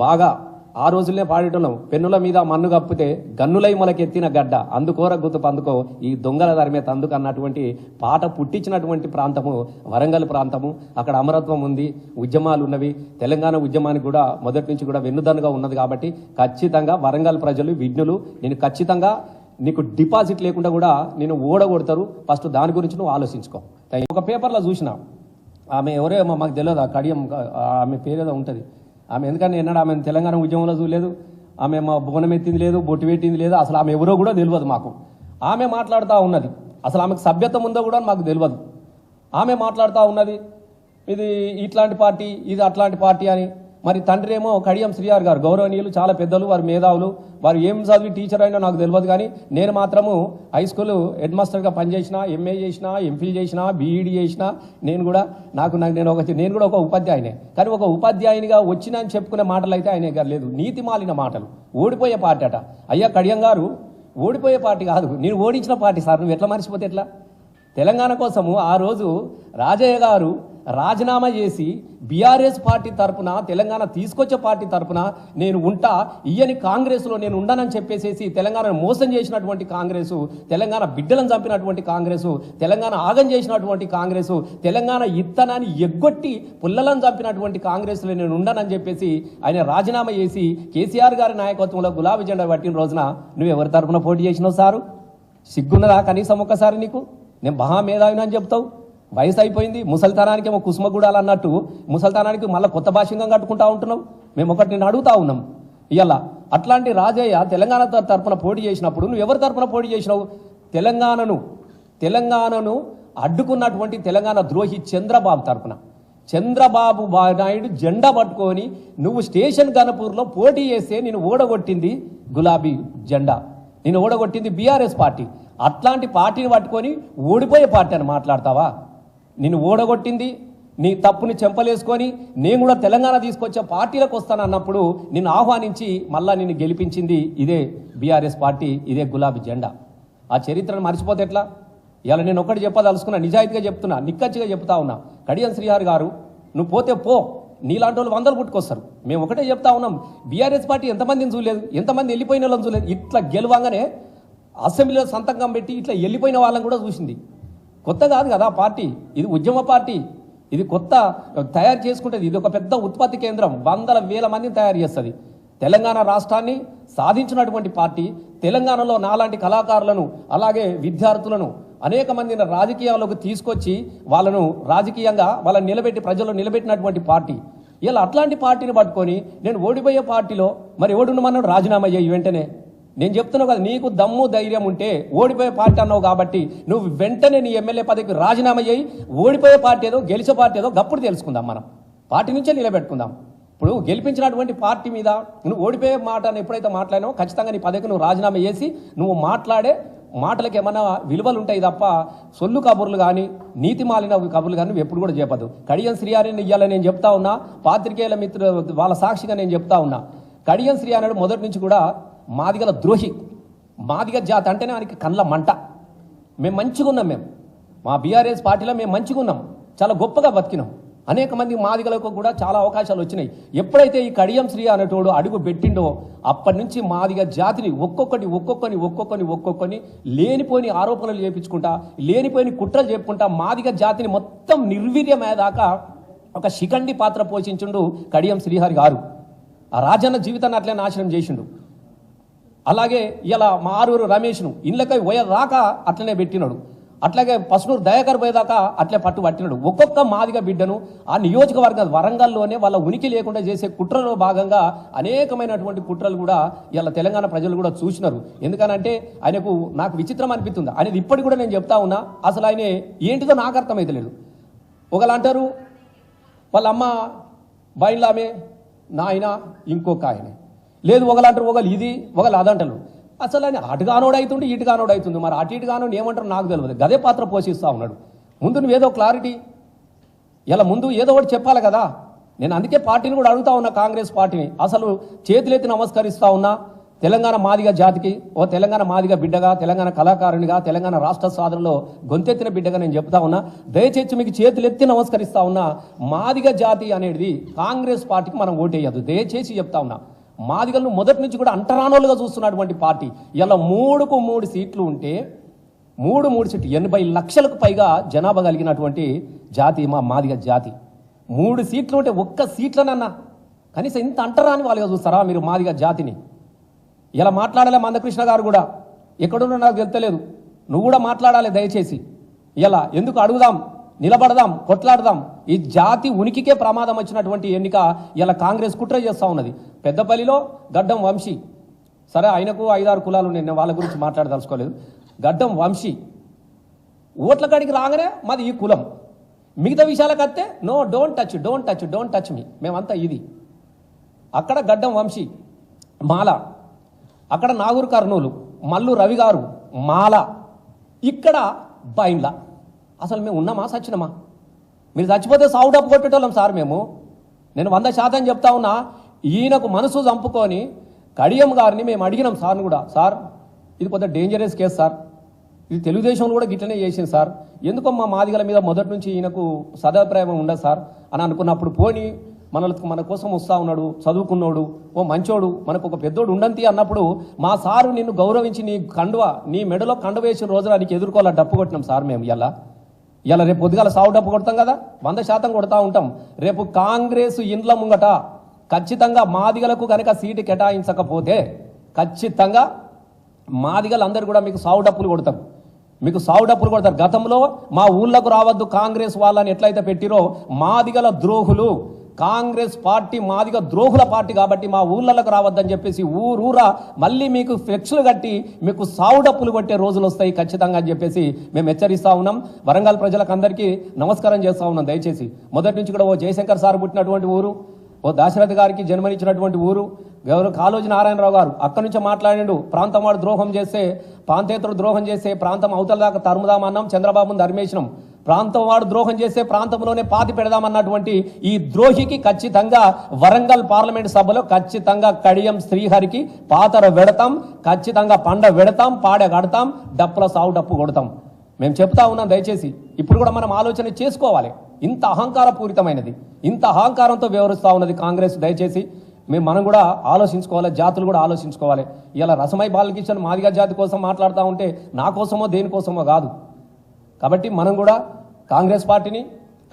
బాగా ఆ రోజుల్నే పాడేటోళ్ళం. పెన్నుల మీద మన్ను కప్పితే గన్నులై మొలకెత్తిన గడ్డ అందుకోర గుర్తుపు అందుకో ఈ దొంగల ధర్మే తందుకు అన్నటువంటి పాట పుట్టించినటువంటి ప్రాంతము వరంగల్ ప్రాంతము. అక్కడ అమరత్వం ఉంది, ఉద్యమాలు ఉన్నవి. తెలంగాణ ఉద్యమానికి కూడా మొదటి నుంచి కూడా వెన్నుదన్నుగా ఉన్నది. కాబట్టి ఖచ్చితంగా వరంగల్ ప్రజలు విఘ్నులు. నేను ఖచ్చితంగా నీకు డిపాజిట్ లేకుండా కూడా నేను ఓడగొడతారు. ఫస్ట్ దాని గురించి నువ్వు ఆలోచించుకో. ఒక పేపర్లో చూసిన ఆమె ఎవరో మాకు తెలియదు, ఆ కడియం ఆమె పేరేదో ఉంటుంది. ఆమె ఎందుకంటే ఎన్నడూ ఆమె తెలంగాణ ఉద్యమంలో చూడలేదు, ఆమె మా బోనం ఎత్తింది లేదు, బొట్టు పెట్టింది లేదు, అసలు ఆమె ఎవరో కూడా తెలియదు మాకు. ఆమె మాట్లాడుతూ ఉన్నది, అసలు ఆమెకు సభ్యత్వం ఉందో కూడా మాకు తెలియదు. ఆమె మాట్లాడుతూ ఉన్నది ఇది ఇట్లాంటి పార్టీ, ఇది అట్లాంటి పార్టీ అని. మరి తండ్రి ఏమో కడియం శ్రీఆర్ గారు గౌరవనీయులు, చాలా పెద్దలు, వారు మేధావులు. వారు ఏం చదివి టీచర్ అయినా నాకు తెలియదు. కానీ నేను మాత్రము హై స్కూల్ హెడ్ మాస్టర్గా పనిచేసిన, ఎంఏ చేసిన, ఎంఫిల్ చేసిన, బీఈడీ చేసిన. నేను కూడా నేను కూడా ఒక ఉపాధ్యాయునే. కానీ ఒక ఉపాధ్యాయునిగా వచ్చిన అని చెప్పుకునే మాటలు అయితే ఆయన గారు లేదు, నీతి మాలిన మాటలు. ఓడిపోయే పార్టీ అట. అయ్యా కడియం గారు, ఓడిపోయే పార్టీ కాదు, నేను ఓడించిన పార్టీ సార్. నువ్వు ఎట్లా మర్చిపోతే ఎట్లా? తెలంగాణ కోసము ఆ రోజు రాజయ్య గారు రాజీనామా చేసి బీఆర్ఎస్ పార్టీ తరఫున, తెలంగాణ తీసుకొచ్చే పార్టీ తరఫున నేను ఉంటా, ఇయ్యని కాంగ్రెస్లో నేను ఉండనని చెప్పేసేసి తెలంగాణను మోసం చేసినటువంటి కాంగ్రెసు, తెలంగాణ బిడ్డలను చంపినటువంటి కాంగ్రెసు, తెలంగాణ ఆగం చేసినటువంటి కాంగ్రెసు, తెలంగాణ ఇత్తనాన్ని ఎగ్గొట్టి పుల్లలను చంపినటువంటి కాంగ్రెస్లో నేను ఉండనని చెప్పేసి ఆయన రాజీనామా చేసి కేసీఆర్ గారి నాయకత్వంలో గులాబీ జెండా పట్టిన రోజున నువ్వు ఎవరి తరఫున పోటీ చేసినావు సారు? సిగ్గున్నదా కనీసం ఒక్కసారి నీకు? నేను మహామేధావిని అని చెప్తావు. వయసు అయిపోయింది, ముసలితనానికి ఏమో కుసుమగూడాలు అన్నట్టు ముసలితనానికి మళ్ళీ కొత్త భాష్యంగా కట్టుకుంటా ఉంటున్నావు. మేము ఒకటి నేను అడుగుతా ఉన్నాం ఇవాళ. అట్లాంటి రాజయ్య తెలంగాణ తరఫున పోటీ చేసినప్పుడు నువ్వు ఎవరి తరఫున పోటీ చేసినావు? తెలంగాణను అడ్డుకున్నటువంటి తెలంగాణ ద్రోహి చంద్రబాబు తరఫున. చంద్రబాబు నాయుడు జెండా పట్టుకొని నువ్వు స్టేషన్ గణపూర్లో పోటీ చేస్తే నేను ఓడగొట్టింది గులాబీ జెండా, నేను ఓడగొట్టింది బీఆర్ఎస్ పార్టీ. అట్లాంటి పార్టీని పట్టుకొని ఓడిపోయే పార్టీ అని మాట్లాడతావా? నిన్ను ఓడగొట్టింది, నీ తప్పుని చెంపలేసుకొని నేను కూడా తెలంగాణ తీసుకొచ్చే పార్టీలకు వస్తానన్నప్పుడు నిన్ను ఆహ్వానించి మళ్ళా నిన్ను గెలిపించింది ఇదే బీఆర్ఎస్ పార్టీ, ఇదే గులాబీ జెండా. ఆ చరిత్రను మర్చిపోతే ఎట్లా? ఇలా నేను ఒకటి చెప్పదలుచుకున్నా, నిజాయితీగా చెప్తున్నా, నిక్కచ్చిగా చెప్తా ఉన్నా. కడియం శ్రీహరి గారు, నువ్వు పోతే పో, నీలాంటి వాళ్ళు 100 పుట్టుకొస్తారు. మేము ఒకటే చెప్తా ఉన్నాం, బీఆర్ఎస్ పార్టీ ఎంతమందిని చూడలేదు, ఎంతమంది వెళ్ళిపోయిన వాళ్ళని చూడలేదు. ఇట్లా గెలవంగానే అసెంబ్లీలో సంతకం పెట్టి ఇట్లా వెళ్ళిపోయిన వాళ్ళని కూడా చూసింది. కొత్త కాదు కదా పార్టీ, ఇది ఉద్యమ పార్టీ, ఇది కొత్త తయారు చేసుకుంటుంది. ఇది ఒక పెద్ద ఉత్పత్తి కేంద్రం, వందల వేల మందిని తయారు చేస్తుంది. తెలంగాణ రాష్ట్రాన్ని సాధించినటువంటి పార్టీ. తెలంగాణలో నాలాంటి కళాకారులను, అలాగే విద్యార్థులను అనేక మందిని రాజకీయాల్లోకి తీసుకొచ్చి వాళ్ళను రాజకీయంగా వాళ్ళని నిలబెట్టి ప్రజల్లో నిలబెట్టినటువంటి పార్టీ. ఇలా అట్లాంటి పార్టీని పట్టుకొని నేను ఓడిపోయే పార్టీలో మరి ఓడున్నమన్నాడు రాజీనామా చేయి వెంటనే. నేను చెప్తున్నావు కదా, నీకు దమ్ము ధైర్యం ఉంటే ఓడిపోయే పార్టీ అన్నావు కాబట్టి నువ్వు వెంటనే నీ ఎమ్మెల్యే పదవికి రాజీనామా చేయి. ఓడిపోయే పార్టీ ఏదో గెలిచే పార్టీ ఏదో గప్పుడు తెలుసుకుందాం, మనం పార్టీ నుంచే నిలబెట్టుకుందాం. ఇప్పుడు గెలిపించినటువంటి పార్టీ మీద నువ్వు ఓడిపోయే మాట ఎప్పుడైతే మాట్లాడినావో ఖచ్చితంగా నీ పదవికి నువ్వు రాజీనామా చేసి నువ్వు మాట్లాడే మాటలకు ఏమన్నా విలువలు ఉంటాయి తప్ప సొల్లు కబుర్లు కానీ నీతి మాలిన కబుర్లు కానీ నువ్వు ఎప్పుడు కూడా చెప్పదు. కడియం శ్రీహరిని ఇయ్యాలని నేను చెప్తా ఉన్నా, పాత్రికేయుల మిత్రులు వాళ్ళ సాక్షిగా నేను చెప్తా ఉన్నా. కడియం శ్రీహరి మొదటి నుంచి కూడా మాదిగల ద్రోహి, మాదిగ జాతి అంటేనే ఆయనకి కళ్ళ మంట. మేము మంచిగా ఉన్నాం, మా బీఆర్ఎస్ పార్టీలో మేము మంచిగా ఉన్నాం, చాలా గొప్పగా బతికినాం. అనేక మంది మాదిగలకు కూడా చాలా అవకాశాలు వచ్చినాయి. ఎప్పుడైతే ఈ కడియం శ్రీ అనేటోడు అడుగు పెట్టిండో అప్పటి నుంచి మాదిగ జాతిని ఒక్కొక్కని లేనిపోని ఆరోపణలు చేయించుకుంటా, లేనిపోయిన కుట్రలు చెప్పుకుంటా మాదిగ జాతిని మొత్తం నిర్వీర్యమయ్యేదాకా ఒక శిఖండి పాత్ర పోషించుండు కడియం శ్రీహరి గారు. ఆ రాజన్న జీవితాన్ని అట్లే నాశనం చేసిండు. అలాగే ఇలా మా ఆరూరు రమేష్ను ఇళ్ళకై పోయేదాకా అట్లనే పెట్టినాడు. అట్లాగే పసునూరు దయాకర్ పోయేదాకా అట్లే పట్టినాడు. ఒక్కొక్క మాదిగ బిడ్డను ఆ నియోజకవర్గ వరంగల్లోనే వాళ్ళ ఉనికి లేకుండా చేసే కుట్రలో భాగంగా అనేకమైనటువంటి కుట్రలు కూడా ఇలా తెలంగాణ ప్రజలు కూడా చూసినారు. ఎందుకనంటే ఆయనకు నాకు విచిత్రం అనిపిస్తుంది. అనేది ఇప్పటికి కూడా నేను చెప్తా ఉన్నా, అసలు ఆయన ఏంటిదో నాకు అర్థమైతే లేదు. ఒకళ్ళు అంటారు వాళ్ళ అమ్మ బయలామే, నాయన ఇంకొక ఆయనే లేదు, ఒకలంటారు ఒకళ్ళు ఇది ఒకళ్ళు అదంటారు. అసలు ఆయన అటుగానోడు అవుతుంది, ఇటుగానోడు అవుతుంది. మరి అటు ఇటుగానోడు ఏమంటారు నాకు తెలియదు. గదే పాత్ర పోషిస్తూ ఉన్నాడు. ముందు నువ్వేదో క్లారిటీ, ఇలా ముందు ఏదో ఒకటి చెప్పాలి కదా. నేను అందుకే పార్టీని కూడా అడుగుతా ఉన్నా, కాంగ్రెస్ పార్టీని అసలు చేతులెత్తి నమస్కరిస్తా ఉన్నా. తెలంగాణ మాదిగ జాతికి ఓ తెలంగాణ మాదిగ బిడ్డగా, తెలంగాణ కళాకారునిగా, తెలంగాణ రాష్ట్ర సాధనలో గొంతెత్తిన బిడ్డగా నేను చెప్తా ఉన్నా, దయచేసి మీకు చేతులెత్తి నమస్కరిస్తా ఉన్నా, మాదిగ జాతి అనేది కాంగ్రెస్ పార్టీకి మనం ఓటేయద్దు. దయచేసి చెప్తా ఉన్నా, మాదిగలను మొదటి నుంచి కూడా అంటరానోలుగా చూస్తున్నటువంటి పార్టీ ఇలా 3కు 3 సీట్లు ఉంటే 3 సీట్లు 80 లక్షలకు పైగా జనాభా కలిగినటువంటి జాతి మా మాదిగ జాతి. 3 సీట్లు ఉంటే ఒక్క సీట్లనన్నా కనీసం ఇంత అంటరాని వాళ్ళుగా చూస్తారా మీరు మాదిగ జాతిని? ఇలా మాట్లాడాలి మందకృష్ణ గారు కూడా, ఎక్కడున్నా నాకు తెలుస్తలేదు, నువ్వు కూడా మాట్లాడాలి దయచేసి. ఇలా ఎందుకు అడుగుదాం, నిలబడదాం, కొట్లాడదాం. ఈ జాతి ఉనికికే ప్రమాదం వచ్చినటువంటి ఎన్నిక ఇలా కాంగ్రెస్ కుట్ర చేస్తూ ఉన్నది. పెద్దపల్లిలో గడ్డం వంశీ, సరే ఆయనకు 5-6 కులాలు, నేను వాళ్ళ గురించి మాట్లాడదలుచుకోలేదు. గడ్డం వంశీ ఓట్ల కాడికి రాగానే మాది ఈ కులం, మిగతా విషయాలకు వస్తే నో, డోంట్ టచ్ మీ, మేమంతా ఇది. అక్కడ గడ్డం వంశీ మాల, అక్కడ నాగూర్ కర్నూలు మల్లు రవి గారు మాల, ఇక్కడ బైండ్ల. అసలు మేము ఉన్నామా సచ్చినమా? మీరు చచ్చిపోతే సావుడప్పు కొట్టేటోళ్ళం సార్ మేము. నేను 100% చెప్తా ఉన్నా. ఈయనకు మనసు చంపుకొని కడియం గారిని మేము అడిగినాం సార్ని కూడా, సార్ ఇది కొంత డేంజరస్ కేసు సార్, ఇది తెలుగుదేశంలో కూడా గిట్లనే చేసింది సార్, ఎందుకో మా మాదిగల మీద మొదటి నుంచి ఈయనకు సదాభిప్రాయం ఉండదు సార్ అని అనుకున్నప్పుడు, పోని మన కోసం వస్తూ ఉన్నాడు, చదువుకున్నాడు, ఓ మంచోడు, మనకు ఒక పెద్దోడు ఉండంతి అన్నప్పుడు మా సారు నిన్ను గౌరవించి నీ కండువ, నీ మెడలో కండువ వేసిన రోజున నీకు ఎదుర్కోవాలని డప్పు కొట్టినాం సార్ మేము. ఇలా రేపు పొద్దుగాల సావు డప్పు కొడతాం కదా, 100% కొడతా ఉంటాం. రేపు కాంగ్రెస్ ఇండ్ల ముంగట ఖచ్చితంగా మాదిగలకు కనుక సీటు కేటాయించకపోతే ఖచ్చితంగా మాదిగలందరూ కూడా మీకు సావు డప్పులు కొడతారు, మీకు సావు డప్పులు కొడతారు. గతంలో మా ఊళ్ళకు రావద్దు కాంగ్రెస్ వాళ్ళని ఎట్లయితే పెట్టిరో, మాదిగల ద్రోహులు, కాంగ్రెస్ పార్టీ మాదిగ ద్రోహుల పార్టీ కాబట్టి మా ఊళ్ళకు రావద్దని చెప్పేసి ఊరూరా మళ్ళీ మీకు ఫ్లెక్స్లు కట్టి మీకు సావు డప్పులు కొట్టే రోజులు వస్తాయి ఖచ్చితంగా అని చెప్పేసి మేము హెచ్చరిస్తా ఉన్నాం. వరంగల్ ప్రజలకు అందరికీ నమస్కారం చేస్తా ఉన్నాం. దయచేసి మొదటి నుంచి కూడా ఓ జయశంకర్ సార్ పుట్టినటువంటి ఊరు, ఓ దాశరథి గారికి జన్మనిచ్చినటువంటి ఊరు, కాళోజీ నారాయణరావు గారు అక్కడి నుంచే మాట్లాడిండు. ప్రాంతం వాడు ద్రోహం చేస్తే, ప్రాంతేతరుడు ద్రోహం చేస్తే ప్రాంతం అవతల దాకా తరుముదామన్నాం, చంద్రబాబును ధర్మేసినాం. ప్రాంతం వాడు ద్రోహం చేస్తే ప్రాంతంలోనే పాతి పెడదామన్నటువంటి ఈ ద్రోహికి ఖచ్చితంగా వరంగల్ పార్లమెంట్ సభలో ఖచ్చితంగా కడియం శ్రీహరికి పాతర వెడతాం, ఖచ్చితంగా పండ వెడతాం, పాడ కడతాం, డప్పుల సావు డప్పు కొడతాం. మేము చెప్తా ఉన్నాం. దయచేసి ఇప్పుడు కూడా మనం ఆలోచన చేసుకోవాలి. ఇంత అహంకారపూరితమైనది, ఇంత అహంకారంతో వ్యవహరిస్తూ ఉన్నది కాంగ్రెస్. దయచేసి మనం కూడా ఆలోచించుకోవాలి, జాతులు కూడా ఆలోచించుకోవాలి. ఇలా రసమై బాలకిషన్ మాదిగ జాతి కోసం మాట్లాడుతూ ఉంటే నా కోసమో దేనికోసమో కాదు. కాబట్టి మనం కూడా కాంగ్రెస్ పార్టీని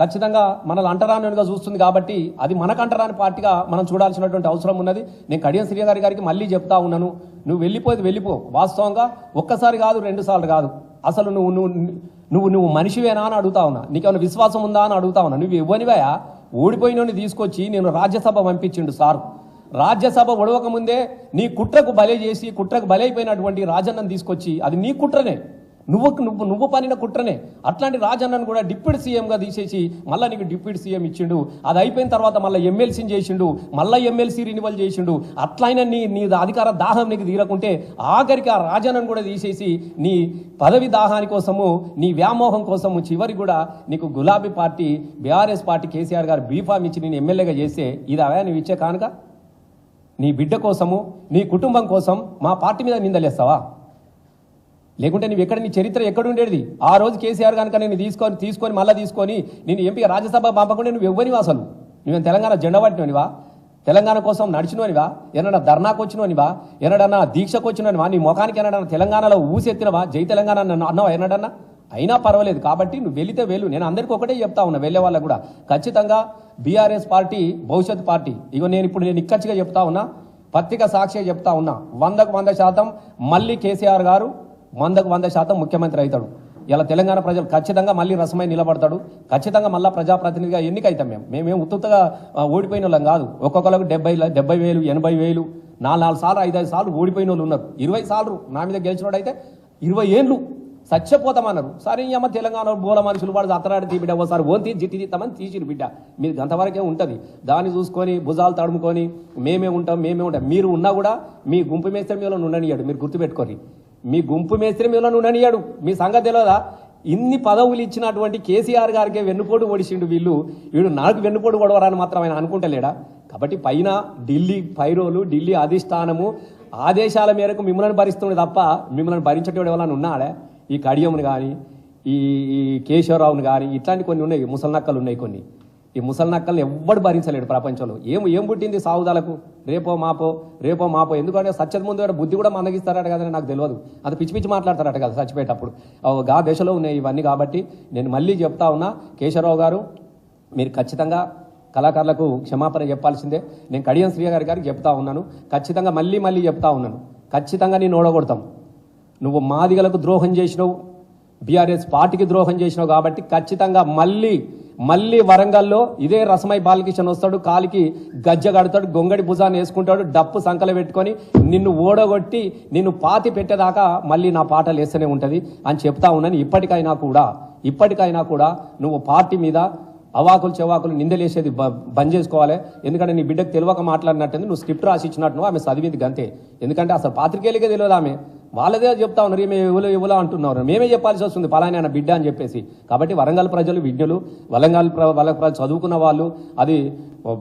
ఖచ్చితంగా మనల్ని అంటరానిగా చూస్తుంది కాబట్టి అది మనకు అంటరాని పార్టీగా మనం చూడాల్సినటువంటి అవసరం ఉన్నది. నేను కడియం శ్రీహరి గారికి మళ్ళీ చెప్తా ఉన్నాను, నువ్వు వెళ్ళిపో. వాస్తవంగా ఒక్కసారి కాదు, 2 సార్లు కాదు. అసలు నువ్వు మనిషివేనా అని అడుగుతా ఉన్నా, నీకేమైనా విశ్వాసం ఉందా అని అడుగుతా ఉన్నా. నువ్వు ఇవ్వనివా? ఓడిపోయినోని తీసుకొచ్చి నేను రాజ్యసభ పంపించిండు సార్. రాజ్యసభ ఒడవక ముందే నీ కుట్రకు బలే చేసి, కుట్రకు బలైపోయినటువంటి రాజన్నను తీసుకొచ్చి, అది నీ కుట్రనే, నువ్వు పనిన కుట్రనే. అట్లాంటి రాజన్నను కూడా డిప్యూటీ సీఎంగా తీసేసి మళ్ళీ నీకు డిప్యూటీ సీఎం ఇచ్చిండు. అది అయిపోయిన తర్వాత మళ్ళీ ఎమ్మెల్సీని చేసిండు, మళ్ళీ ఎమ్మెల్సీ రినివల్ చేసిండు. అట్లయినా నీ అధికార దాహం నీకు తీరకుంటే ఆఖరికి ఆ రాజన్నను కూడా తీసేసి నీ పదవి దాహాని కోసము, నీ వ్యామోహం కోసము చివరి కూడా నీకు గులాబీ పార్టీ, బీఆర్ఎస్ పార్టీ కేసీఆర్ గారు బీఫామ్ ఇచ్చి నేను ఎమ్మెల్యేగా చేస్తే ఇది అవే నువ్వు ఇచ్చే కానుక? నీ బిడ్డ కోసము, నీ కుటుంబం కోసం మా పార్టీ మీద నిందలేస్తావా? లేకుంటే నువ్వు నీ చరిత్ర ఎక్కడుండేది? ఆ రోజు కేసీఆర్ కనుక నేను తీసుకొని మళ్ళీ తీసుకొని నేను ఎంపీ రాజ్యసభ పంపకుండా నువ్వు ఇవ్వనివా? అసలు నువ్వేం తెలంగాణ జెండా పట్టినవనివా? తెలంగాణ కోసం నడిచినవనివా? ఏమన్నా ధర్నాకు వచ్చినవనివా? ఏనాడన్నా దీక్షకు వచ్చినవనివా? నీ ముఖానికి ఏనాడన్నా తెలంగాణలో ఊసెత్తినవా? జై తెలంగాణ అన్నవా ఏనాడన్నా? అయినా పర్వాలేదు. కాబట్టి నువ్వు వెళితే వెళ్ళు. నేను అందరికీ ఒకటే చెప్తా ఉన్నా, వెళ్ళే వాళ్ళకు కూడా ఖచ్చితంగా బీఆర్ఎస్ పార్టీ భవిష్యత్ పార్టీ. నేను ఇక్కచ్చిగా చెప్తా ఉన్నా, పత్రిక సాక్షిగా చెప్తా ఉన్నా, 100కు 100% మళ్ళీ కేసీఆర్ గారు 100కు 100% ముఖ్యమంత్రి అవుతాడు. ఇలా తెలంగాణ ప్రజలు ఖచ్చితంగా మళ్ళీ రసమై నిలబడతాడు. ఖచ్చితంగా మళ్ళీ ప్రజాప్రతినిధిగా ఎన్నికైతాం. మేమేం ఉత్తుగా ఓడిపోయిన వాళ్ళం కాదు. ఒక్కొక్కరికి 70,000 80,000 4 సార్లు 5 సార్లు ఓడిపోయిన వాళ్ళు ఉన్నారు. 20 సార్లు నా మీద గెలిచినోడు అయితే 20 ఏళ్ళు చచ్చిపోతామన్నారు. సరే అమ్మ తెలంగాణ బోల మనుషులు వాడు అత్తరాడి తీ బిడ్డ, ఓసారి ఓన్ జిట్టి తీస్తామని తీసిరు బిడ్డ. మీరు అంతవరకే ఉంటుంది. దాన్ని చూసుకొని భుజాలు తడుముకొని మేమే ఉంటాం. మీరు ఉన్నా కూడా మీ గుంపు మేస్త్రి మీలో ఉండనియాడు. మీరు గుర్తుపెట్టుకోరి, మీ గుంపు మేస్త్రి మీలో ఉండనియాడు. మీ సంగతి తెలియదా? ఇన్ని పదవులు ఇచ్చినటువంటి కేసీఆర్ గారికే వెన్నుపోటు ఓడిసిండు. వీడు నాకు వెన్నుపోటు ఓడవరాని మాత్రం ఆయన అనుకుంటలేడా? కాబట్టి పైన ఢిల్లీ పైరోలు, ఢిల్లీ అధిష్టానము ఆదేశాల మేరకు మిమ్మల్ని భరిస్తుండే తప్ప మిమ్మల్ని భరించేటోడు ఎవరైనా ఉన్నాడే? ఈ కడియంను కానీ ఈ కేశవరావుని కానీ ఇట్లాంటి కొన్ని ఉన్నాయి, ముసలినక్కలు ఉన్నాయి కొన్ని. ఈ ముసలినక్కల్ని ఎవ్వడు భరించలేడు ప్రపంచంలో. ఏం పుట్టింది సాగుదాలకు? రేపో మాపో ఎందుకంటే సత్యత ముందు బుద్ధి కూడా మందగిస్తారట కదా, నాకు తెలియదు. అంత పిచ్చి పిచ్చి మాట్లాడతారట కదా చచ్చిపోయేటప్పుడు. గా దశలో ఉన్నాయి ఇవన్నీ. కాబట్టి నేను మళ్ళీ చెప్తా ఉన్నా, కేశవరావు గారు మీరు ఖచ్చితంగా కళాకారులకు క్షమాపణ చెప్పాల్సిందే. నేను కడియం శ్రీ గారికి చెప్తా ఉన్నాను, ఖచ్చితంగా మళ్ళీ చెప్తా ఉన్నాను, ఖచ్చితంగా నేను ఓడగొడతాం. నువ్వు మాదిగలకు ద్రోహం చేసినావు, బీఆర్ఎస్ పార్టీకి ద్రోహం చేసినావు కాబట్టి ఖచ్చితంగా మళ్ళీ వరంగల్లో ఇదే రసమై బాలకిషన్ వస్తాడు, కాలికి గజ్జ కడతాడు, గొంగడి భుజాన్ని వేసుకుంటాడు, డప్పు సంకలు పెట్టుకొని నిన్ను ఓడగొట్టి నిన్ను పాతి పెట్టేదాకా మళ్ళీ నా పాటలు వేస్తూనే ఉంటుంది అని చెప్తా ఉన్నాను. ఇప్పటికైనా కూడా నువ్వు పార్టీ మీద అవాకులు చెవాకులు నిందలేసేది బంద్ చేసుకోవాలి. ఎందుకంటే నీ బిడ్డకు తెలియక మాట్లాడినట్టుంది, నువ్వు స్క్రిప్ట్ రాసి ఇచ్చినట్టు ఆమె చదివింది గంతే. ఎందుకంటే అసలు పాత్రికేయులకే తెలియదు, ఆమె వాళ్ళదే చెప్తా ఉన్నారు, మేము ఇవ్వలా అంటున్నారు, మేమే చెప్పాల్సి వస్తుంది పలానా బిడ్డ అని చెప్పేసి. కాబట్టి వరంగల్ ప్రజలు విజ్ఞులు, వరంగల్ ప్రజలు చదువుకున్న వాళ్ళు, అది